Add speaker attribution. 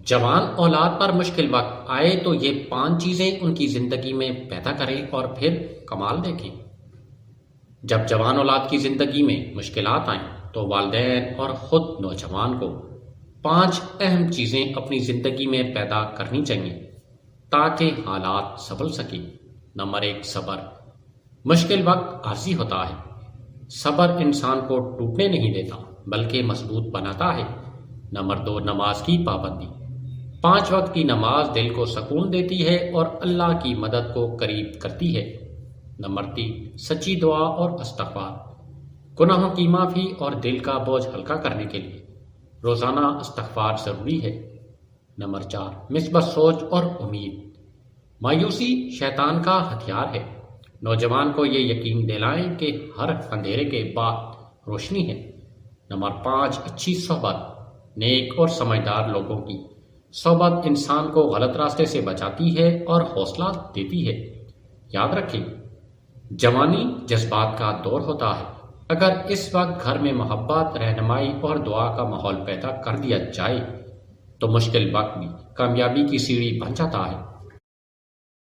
Speaker 1: جوان اولاد پر مشکل وقت آئے تو یہ 5 چیزیں ان کی زندگی میں پیدا کریں اور پھر کمال دیکھیں۔ جب جوان اولاد کی زندگی میں مشکلات آئیں تو والدین اور خود نوجوان کو 5 اہم چیزیں اپنی زندگی میں پیدا کرنی چاہیے تاکہ حالات سنبھل سکیں۔ نمبر 1، صبر۔ مشکل وقت عارضی ہوتا ہے۔ صبر انسان کو ٹوٹنے نہیں دیتا بلکہ مضبوط بناتا ہے۔ نمبر 2، نماز کی پابندی۔ 5 وقت کی نماز دل کو سکون دیتی ہے اور اللہ کی مدد کو قریب کرتی ہے۔ نمبر 3، سچی دعا اور استغفار۔ گناہوں کی معافی اور دل کا بوجھ ہلکا کرنے کے لیے روزانہ استغفار ضروری ہے۔ نمبر 4، مثبت سوچ اور امید۔ مایوسی شیطان کا ہتھیار ہے۔ نوجوان کو یہ یقین دلائیں کہ ہر اندھیرے کے بعد روشنی ہے۔ نمبر 5، اچھی صحبت۔ نیک اور سمجھدار لوگوں کی صحبت انسان کو غلط راستے سے بچاتی ہے اور حوصلہ دیتی ہے۔ یاد رکھیں، جوانی جذبات کا دور ہوتا ہے۔ اگر اس وقت گھر میں محبت، رہنمائی اور دعا کا ماحول پیدا کر دیا جائے تو مشکل وقت بھی کامیابی کی سیڑھی بن جاتا ہے۔